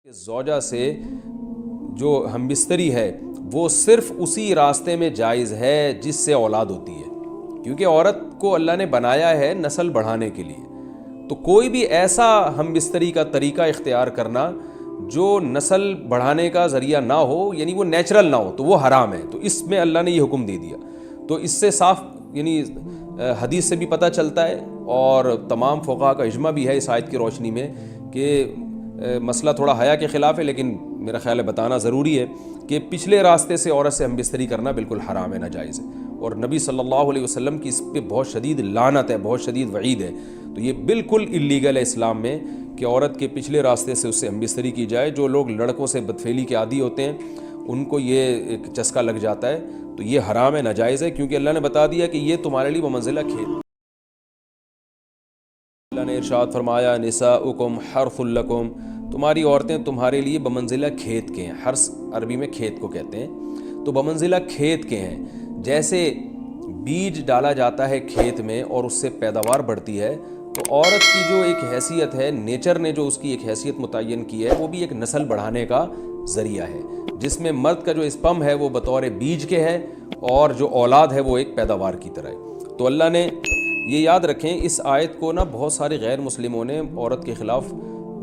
کہ زوجہ سے جو ہم بستری ہے وہ صرف اسی راستے میں جائز ہے جس سے اولاد ہوتی ہے، کیونکہ عورت کو اللہ نے بنایا ہے نسل بڑھانے کے لیے۔ تو کوئی بھی ایسا ہم بستری کا طریقہ اختیار کرنا جو نسل بڑھانے کا ذریعہ نہ ہو، یعنی وہ نیچرل نہ ہو، تو وہ حرام ہے۔ تو اس میں اللہ نے یہ حکم دے دیا۔ تو اس سے صاف یعنی حدیث سے بھی پتہ چلتا ہے، اور تمام فقہاء کا اجماع بھی ہے اس آیت کی روشنی میں کہ مسئلہ تھوڑا حیا کے خلاف ہے، لیکن میرا خیال ہے بتانا ضروری ہے کہ پچھلے راستے سے عورت سے ہم بستری کرنا بالکل حرام ہے، ناجائز ہے، اور نبی صلی اللہ علیہ وسلم کی اس پہ بہت شدید لعنت ہے، بہت شدید وعید ہے۔ تو یہ بالکل اللیگل ہے اسلام میں کہ عورت کے پچھلے راستے سے اس سے ہم بستری کی جائے۔ جو لوگ لڑکوں سے بدفعلی کے عادی ہوتے ہیں ان کو یہ ایک چسکا لگ جاتا ہے، تو یہ حرام ہے، ناجائز ہے، کیونکہ اللہ نے بتا دیا کہ یہ تمہارے لیے بمنزلہ کھیت۔ اللہ نے ارشاد فرمایا نساؤکم حرث لکم، تمہاری عورتیں تمہارے لیے بمنزلہ کھیت کے ہیں۔ حرث عربی میں کھیت کو کہتے ہیں، تو بمنزلہ کھیت کے ہیں۔ جیسے بیج ڈالا جاتا ہے کھیت میں اور اس سے پیداوار بڑھتی ہے، تو عورت کی جو ایک حیثیت ہے، نیچر نے جو اس کی ایک حیثیت متعین کی ہے، وہ بھی ایک نسل بڑھانے کا ذریعہ ہے، جس میں مرد کا جو اسپم ہے وہ بطور بیج کے ہے، اور جو اولاد ہے وہ ایک پیداوار کی طرح ہے۔ تو اللہ نے یہ یاد رکھیں، اس آیت کو بہت سارے غیر مسلموں نے عورت کے خلاف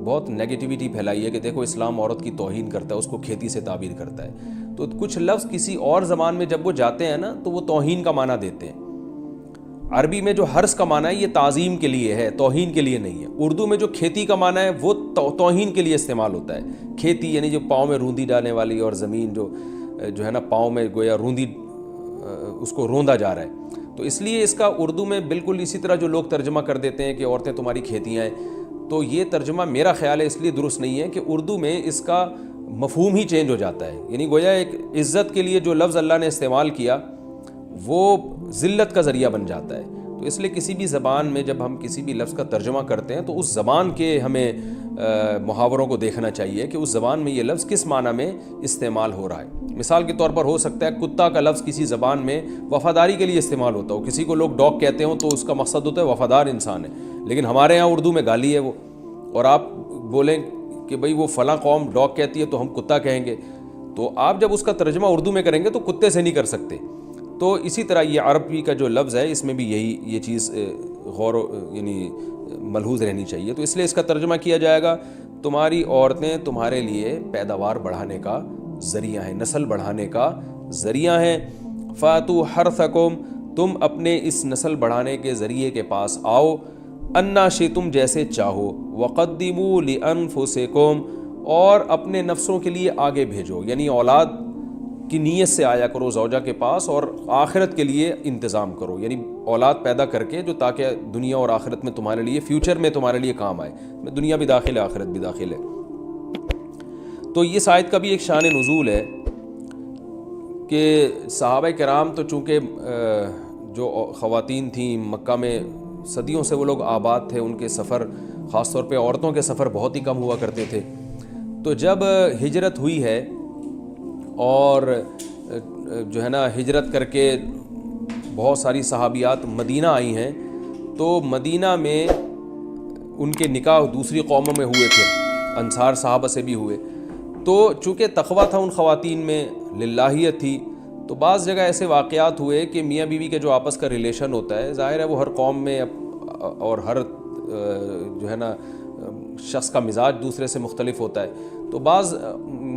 بہت نیگیٹیوٹی پھیلائی ہے کہ دیکھو اسلام عورت کی توہین کرتا ہے، اس کو کھیتی سے تعبیر کرتا ہے۔ تو کچھ لفظ کسی اور زبان میں جب وہ جاتے ہیں تو وہ توہین کا معنی دیتے ہیں۔ عربی میں جو حرث کا معنی ہے یہ تعظیم کے لیے ہے، توہین کے لیے نہیں ہے۔ اردو میں جو کھیتی کا معنی ہے وہ توہین کے لیے استعمال ہوتا ہے۔ کھیتی یعنی جو پاؤں میں روندی ڈالنے والی، اور زمین جو ہے پاؤں میں گویا روندی، اس کو روندا جا رہا ہے۔ تو اس لیے اس کا اردو میں بالکل اسی طرح جو لوگ ترجمہ کر دیتے ہیں کہ عورتیں تمہاری کھیتیاں ہیں، تو یہ ترجمہ میرا خیال ہے اس لیے درست نہیں ہے کہ اردو میں اس کا مفہوم ہی چینج ہو جاتا ہے۔ یعنی گویا ایک عزت کے لیے جو لفظ اللہ نے استعمال کیا وہ ذلت کا ذریعہ بن جاتا ہے۔ تو اس لیے کسی بھی زبان میں جب ہم کسی بھی لفظ کا ترجمہ کرتے ہیں تو اس زبان کے ہمیں محاوروں کو دیکھنا چاہیے کہ اس زبان میں یہ لفظ کس معنی میں استعمال ہو رہا ہے۔ مثال کے طور پر ہو سکتا ہے کتا کا لفظ کسی زبان میں وفاداری کے لیے استعمال ہوتا ہو، کسی کو لوگ ڈاگ کہتے ہوں تو اس کا مقصد ہوتا ہے وفادار انسان ہے، لیکن ہمارے ہاں اردو میں گالی ہے وہ، اور آپ بولیں کہ بھئی وہ فلاں قوم ڈاگ کہتی ہے تو ہم کتا کہیں گے، تو آپ جب اس کا ترجمہ اردو میں کریں گے تو کتے سے نہیں کر سکتے۔ تو اسی طرح یہ عربی کا جو لفظ ہے اس میں بھی یہ چیز یعنی ملحوظ رہنی چاہیے۔ تو اس لیے اس کا ترجمہ کیا جائے گا تمہاری عورتیں تمہارے لیے پیداوار بڑھانے کا ذریعہ ہیں، نسل بڑھانے کا ذریعہ ہیں۔ فاتو حرثکم، تم اپنے اس نسل بڑھانے کے ذریعے کے پاس آؤ، انا شئتم، جیسے چاہو، وقدموا لانفسکم، اور اپنے نفسوں کے لیے آگے بھیجو، یعنی اولاد کی نیت سے آیا کرو زوجہ کے پاس، اور آخرت کے لیے انتظام کرو، یعنی اولاد پیدا کر کے جو تاکہ دنیا اور آخرت میں تمہارے لیے، فیوچر میں تمہارے لیے کام آئے، دنیا بھی داخل ہے آخرت بھی داخل ہے۔ تو اس آیت کا بھی ایک شان نزول ہے کہ صحابہ کرام تو چونکہ جو خواتین تھیں مکہ میں صدیوں سے وہ لوگ آباد تھے، ان کے سفر خاص طور پہ عورتوں کے سفر بہت ہی کم ہوا کرتے تھے۔ تو جب ہجرت ہوئی ہے اور جو ہے ہجرت کر کے بہت ساری صحابیات مدینہ آئی ہیں، تو مدینہ میں ان کے نکاح دوسری قوموں میں ہوئے تھے، انصار صحابہ سے بھی ہوئے۔ تو چونکہ تقویٰ تھا ان خواتین میں، للہیت تھی، تو بعض جگہ ایسے واقعات ہوئے کہ میاں بیوی کے جو آپس کا ریلیشن ہوتا ہے، ظاہر ہے وہ ہر قوم میں اور ہر جو ہے شخص کا مزاج دوسرے سے مختلف ہوتا ہے، تو بعض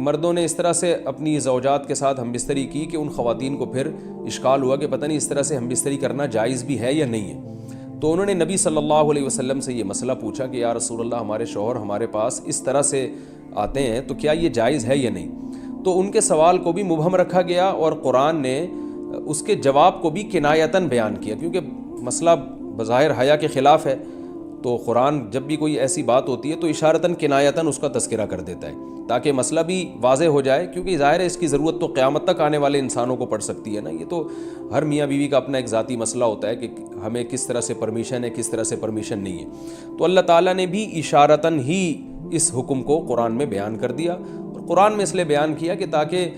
مردوں نے اس طرح سے اپنی زوجات کے ساتھ ہم بستری کی کہ ان خواتین کو پھر اشکال ہوا کہ پتہ نہیں اس طرح سے ہم بستری کرنا جائز بھی ہے یا نہیں ہے۔ تو انہوں نے نبی صلی اللہ علیہ وسلم سے یہ مسئلہ پوچھا کہ یا رسول اللہ، ہمارے شوہر ہمارے پاس اس طرح سے آتے ہیں تو کیا یہ جائز ہے یا نہیں؟ تو ان کے سوال کو بھی مبہم رکھا گیا، اور قرآن نے اس کے جواب کو بھی کنایتاً بیان کیا، کیونکہ مسئلہ بظاہر حیا کے خلاف ہے، تو قرآن جب بھی کوئی ایسی بات ہوتی ہے تو اشارتاً کنایتاً اس کا تذکرہ کر دیتا ہے تاکہ مسئلہ بھی واضح ہو جائے، کیونکہ ظاہر ہے اس کی ضرورت تو قیامت تک آنے والے انسانوں کو پڑ سکتی ہے نا۔ یہ تو ہر میاں بیوی کا اپنا ایک ذاتی مسئلہ ہوتا ہے کہ ہمیں کس طرح سے پرمیشن ہے، کس طرح سے پرمیشن نہیں ہے۔ تو اللہ تعالیٰ نے بھی اشارتاً ہی اس حکم کو قرآن میں بیان کر دیا، اور قرآن میں اس لیے بیان کیا کہ تاکہ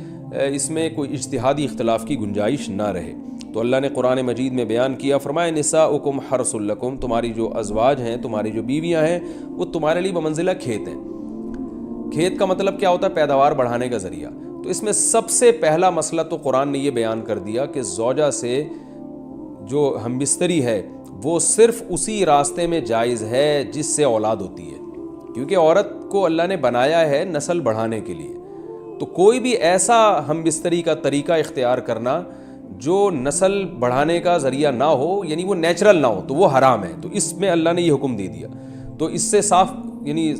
اس میں کوئی اجتہادی اختلاف کی گنجائش نہ رہے۔ تو اللہ نے قرآن مجید میں بیان کیا، فرمایا نساؤکم حرث لکم، تمہاری جو ازواج ہیں، تمہاری جو بیویاں ہیں، وہ تمہارے لیے بمنزلہ کھیت ہیں۔ کھیت کا مطلب کیا ہوتا ہے؟ پیداوار بڑھانے کا ذریعہ. تو اس میں سب سے پہلا مسئلہ تو قرآن نے یہ بیان کر دیا کہ زوجہ سے جو ہم بستری ہے وہ صرف اسی راستے میں جائز ہے جس سے اولاد ہوتی ہے، کیونکہ عورت کو اللہ نے بنایا ہے نسل بڑھانے کے لیے. تو کوئی بھی ایسا ہم بستری کا طریقہ اختیار کرنا جو نسل بڑھانے کا ذریعہ نہ ہو، یعنی وہ نیچرل نہ ہو، تو وہ حرام ہے. تو اس میں اللہ نے یہ حکم دے دیا. تو اس سے صاف یعنی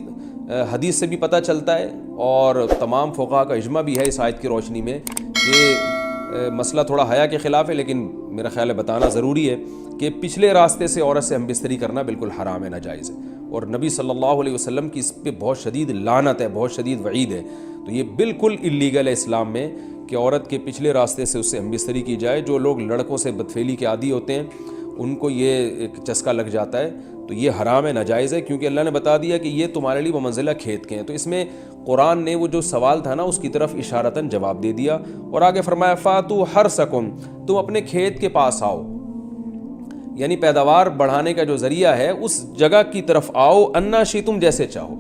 حدیث سے بھی پتہ چلتا ہے اور تمام فقہاء کا اجماع بھی ہے اس آیت کی روشنی میں کہ مسئلہ تھوڑا حیا کے خلاف ہے، لیکن میرا خیال ہے بتانا ضروری ہے کہ پچھلے راستے سے عورت سے ہم بستری کرنا بالکل حرام ہے، ناجائز ہے. اور نبی صلی اللہ علیہ وسلم کی اس پہ بہت شدید لعنت ہے، بہت شدید وعید ہے. تو یہ بالکل اللیگل ہے اسلام میں کہ عورت کے پچھلے راستے سے اس سے ہم بستری کی جائے. جو لوگ لڑکوں سے بدفعلی کے عادی ہوتے ہیں ان کو یہ ایک چسکا لگ جاتا ہے، تو یہ حرام ہے، ناجائز ہے، کیونکہ اللہ نے بتا دیا کہ یہ تمہارے لیے بمنزلہ کھیت کے ہیں. تو اس میں قرآن نے وہ جو سوال تھا نا اس کی طرف اشارتاً جواب دے دیا. اور آگے فرمایا فاتو حرثکم، تم اپنے کھیت کے پاس آؤ، یعنی پیداوار بڑھانے کا جو ذریعہ ہے اس جگہ کی طرف آؤ، انا شئتم، جیسے چاہو.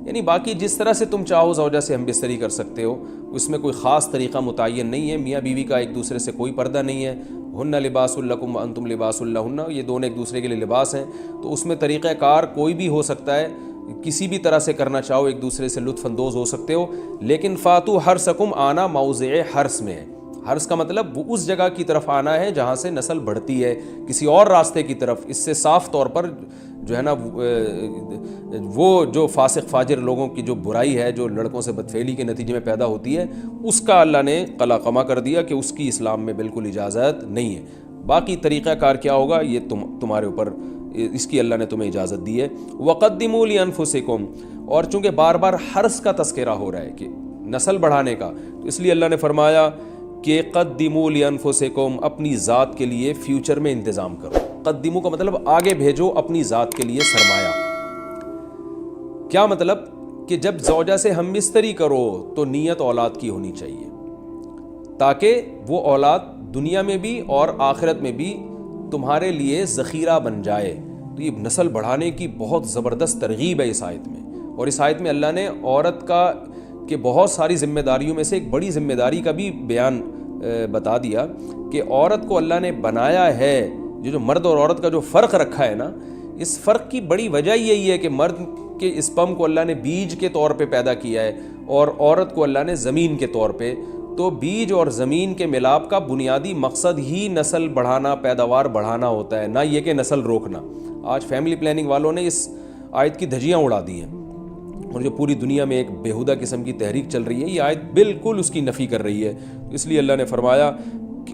یعنی باقی جس طرح سے تم چاہو زوجہ سے ہم بستری کر سکتے ہو، اس میں کوئی خاص طریقہ متعین نہیں ہے. میاں بیوی کا ایک دوسرے سے کوئی پردہ نہیں ہے. ہن لباس لکم وانتم لباس لہن، یہ دونوں ایک دوسرے کے لیے لباس ہیں. تو اس میں طریقہ کار کوئی بھی ہو سکتا ہے، کسی بھی طرح سے کرنا چاہو ایک دوسرے سے لطف اندوز ہو سکتے ہو. لیکن فاتو حرثکم، آنا موضع حرث میں ہے. حرث کا مطلب وہ اس جگہ کی طرف آنا ہے جہاں سے نسل بڑھتی ہے، کسی اور راستے کی طرف. اس سے صاف طور پر جو ہے نا وہ جو فاسق فاجر لوگوں کی جو برائی ہے جو لڑکوں سے بدفعلی کے نتیجے میں پیدا ہوتی ہے، اس کا اللہ نے قلع قمع کر دیا کہ اس کی اسلام میں بالکل اجازت نہیں ہے. باقی طریقہ کار کیا ہوگا یہ تمہارے اوپر، اس کی اللہ نے تمہیں اجازت دی ہے. وقدموا لانفسکم، اور چونکہ بار بار حرث کا تذکرہ ہو رہا ہے کہ نسل بڑھانے کا، تو اس لیے اللہ نے فرمایا کہ قدموا لانفسکم، اپنی ذات کے لیے فیوچر میں انتظام کرو. قدموا کا مطلب آگے بھیجو اپنی ذات کے لیے سرمایہ. کیا مطلب؟ کہ جب زوجہ سے ہم بستری کرو تو نیت اولاد کی ہونی چاہیے، تاکہ وہ اولاد دنیا میں بھی اور آخرت میں بھی تمہارے لیے ذخیرہ بن جائے. تو یہ نسل بڑھانے کی بہت زبردست ترغیب ہے اس آیت میں. اور اس آیت میں اللہ نے عورت کا کہ بہت ساری ذمہ داریوں میں سے ایک بڑی ذمہ داری کا بھی بیان بتا دیا کہ عورت کو اللہ نے بنایا ہے. جو مرد اور عورت کا جو فرق رکھا ہے نا، اس فرق کی بڑی وجہ یہی ہے کہ مرد کے اسپم کو اللہ نے بیج کے طور پہ پیدا کیا ہے اور عورت کو اللہ نے زمین کے طور پہ. تو بیج اور زمین کے ملاپ کا بنیادی مقصد ہی نسل بڑھانا، پیداوار بڑھانا ہوتا ہے، نہ یہ کہ نسل روکنا. آج فیملی پلاننگ والوں نے اس آیت کی دھجیاں اڑا دی ہیں، اور جو پوری دنیا میں ایک بیہودہ قسم کی تحریک چل رہی ہے، یہ آیت بالکل اس کی نفی کر رہی ہے. اس لیے اللہ نے فرمایا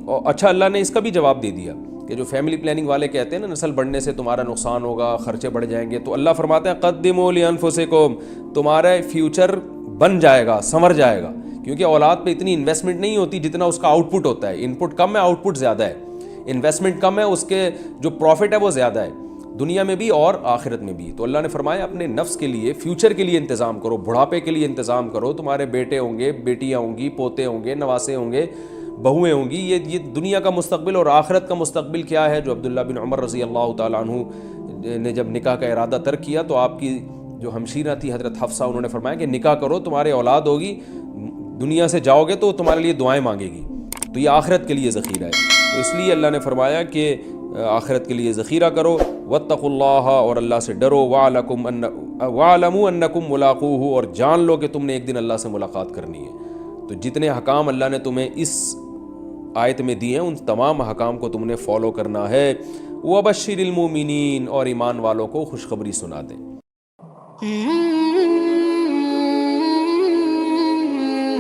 اچھا، اللہ نے اس کا بھی جواب دے دیا کہ جو فیملی پلاننگ والے کہتے ہیں نا نسل بڑھنے سے تمہارا نقصان ہوگا، خرچے بڑھ جائیں گے، تو اللہ فرماتے ہیں قدموا لانفسکم، تمہارا فیوچر بن جائے گا، سنور جائے گا. کیونکہ اولاد پہ اتنی انویسٹمنٹ نہیں ہوتی جتنا اس کا آؤٹ پٹ ہوتا ہے. ان پٹ کم ہے، آؤٹ پٹ زیادہ ہے. انویسٹمنٹ کم ہے، اس کے جو پروفٹ ہے وہ زیادہ ہے، دنیا میں بھی اور آخرت میں بھی. تو اللہ نے فرمایا اپنے نفس کے لیے، فیوچر کے لیے انتظام کرو، بڑھاپے کے لیے انتظام کرو. تمہارے بیٹے ہوں گے، بیٹیاں ہوں گی، پوتے ہوں گے، نواسے ہوں گے، بہویں ہوں گی. یہ دنیا کا مستقبل اور آخرت کا مستقبل کیا ہے؟ جو عبداللہ بن عمر رضی اللہ تعالیٰ عنہ نے جب نکاح کا ارادہ ترک کیا تو آپ کی جو ہمشیرہ تھی حضرت حفصہ، انہوں نے فرمایا کہ نکاح کرو، تمہارے اولاد ہوگی، دنیا سے جاؤ گے تو تمہارے لیے دعائیں مانگے گی. تو یہ آخرت کے لیے ذخیرہ ہے. تو اس لیے اللہ نے فرمایا کہ آخرت کے لیے ذخیرہ کرو. واتقوا اللہ، اور اللہ سے ڈرو. واعلموا انکم ملاقوہ، اور جان لو کہ تم نے ایک دن اللہ سے ملاقات کرنی ہے. تو جتنے حکام اللہ نے تمہیں اس آیت میں دیے ہیں ان تمام حکام کو تم نے فالو کرنا ہے. وبشر المؤمنین، اور ایمان والوں کو خوشخبری سنا دیں.